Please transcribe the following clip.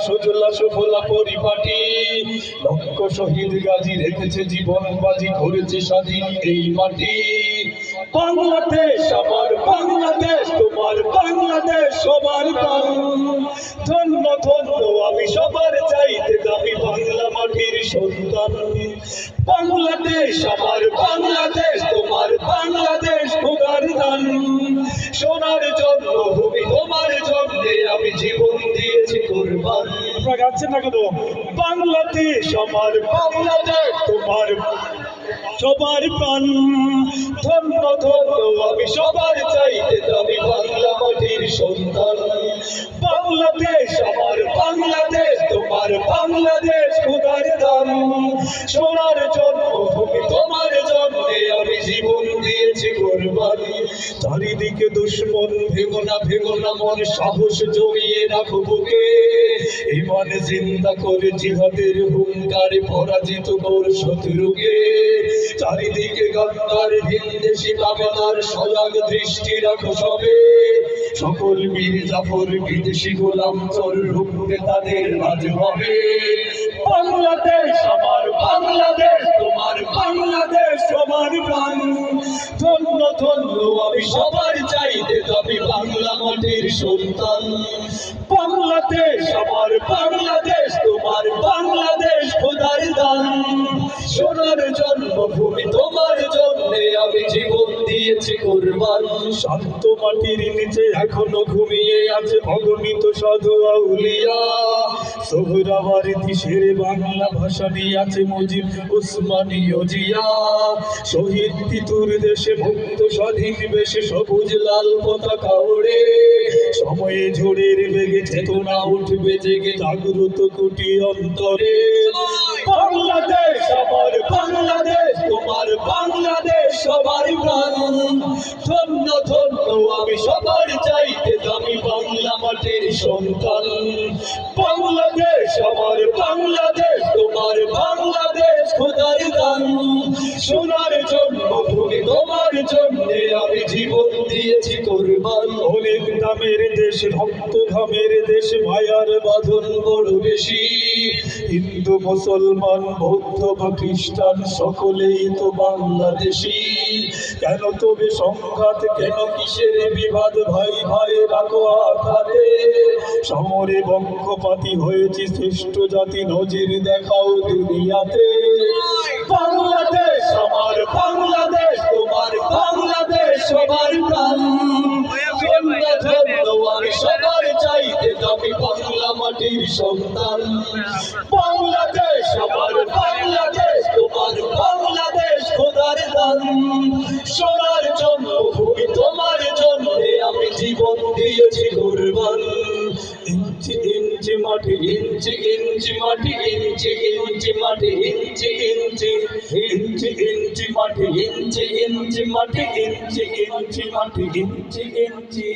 সুজলা সুফলা পরিপাটি। লক্ষ শহীদ গাজী রেখেছে জীবন বাজি, করেছে স্বাধীন এই মাটি। বাংলাদেশ আমার বাংলাদেশ, তোমার বাংলাদেশ সবার প্রাণ। ধন্য ধন্য আমি সবার চাইতে দামি বাংলা মাটির সন্তান। বাংলাদেশ আমার বাংলাদেশ, তোমার বাংলাদেশ খোদার দান। সোনার জন্মভূমি তোমার জন্যে আমি জীবন দিয়েছি কুরবান। আপনারা গাচ্ছেন না কেন? বাংলাদেশ আমার বাংলাদেশ, তোমার সবার প্রাণ। ধন্য ধন্য আমি সবার চাইতে দামি বাংলা মাটির সন্তান। বাংলাদেশ আমার বাংলাদেশ, তোমার বাংলাদেশ খোদার দান। সোনার জন্মভূমি তোমার জন্যে আমি জীবন দিয়েছি কুরবান। চারিদিকে দুশ্মন, ভেঙো না মন, সাহস জমিয়ে রাখো বুকে। ঈমান জিন্দা করে জিহাদের হুঙ্কারে পরাজিত কর শত্রুকে। চারিদিকে গদ্দার ভিনদেশি কাফেলার সজাগ দৃষ্টি রাখো সবে। সকল বীর জাফর বিদেশি গোলাম চোর রুখতে তাদের রাজ হবে। বাংলাদেশ আমার বাংলাদেশ, তোমার বাংলাদেশ সবার প্রাণ। ধন্য ধন্য আমি সবার চাইতে দামি বাংলা মাটির সন্তান। বাংলাদেশ আমার বাংলাদেশ, তোমার বাংলাদেশ খোদার দান। সোনার জন্মভূমি তোমার জন্যে আমি জীবন দিয়েছি কুরবান। শান্ত মাটির নিচে এখনো ঘুমিয়ে আছে অগণিত সাধু আউলিয়া। সোহরাওয়ার্দী শেরে বাংলা ভাষা নিয়ে আছে মুজিব, উসমানী ও জিয়া। শহীদ তিতুর দেশে মুক্ত স্বাধীন বেশে সবুজ লাল পতাকা ওড়ে। সময়ে ঝড়ের বেগে চেতনা উঠবে জেগে জাগ্রত কোটি অন্তরে। বাংলাদেশ আমার বাংলাদেশ, তোমার বাংলাদেশ সবার প্রাণ। ধন্য ধন্য আমি সবার চাইতে দামি বাংলা মাটির সন্তান। বাংলাদেশ আমার বাংলাদেশ, তোমার বাংলাদেশ খোদার দান। সোনার জন্মভূমি তোমার জন্যে আমি জীবন দিয়েছি কুরবান। অনেক দামের দেশ, রক্ত ঘামের দেশ, মায়ার বাঁধন বড় বেশি। হিন্দু মুসলমান বৌদ্ধ বা খ্রিস্টান সকলেই তো বাংলাদেশি। কেন তবে সংঘাত, কেন কিসের বিবাদ? ভাই ভাই রাখো আঘাতে। সমরে বঙ্গপাতি হয়েছি শ্রেষ্ঠ জাতি, নজির দেখাও দুনিয়াতে। বাংলাদেশ আমার বাংলাদেশ, তোমার বাংলাদেশ সবার প্রাণ। ধন্য ধন্য আমি সবার চাইতে দামি বাংলা মাটির সন্তান। বাংলাদেশ আমার বাংলাদেশ, তোমার বাংলাদেশ খোদার দান। সোনার জন্মভূমি তোমার জন্যে আমি জীবন দিয়েছি কুরবান। ইঞ্চি ইঞ্চি মাটি, ইঞ্চি ইঞ্চি মাটি, ইঞ্চি ইঞ্চি মাটি, ইঞ্চি ইঞ্চি ইঞ্চি ইঞ্চি মাটি, ইঞ্চি ইঞ্চি মাটি, ইঞ্চি ইঞ্চি মাটি, ইঞ্চি ইঞ্চি।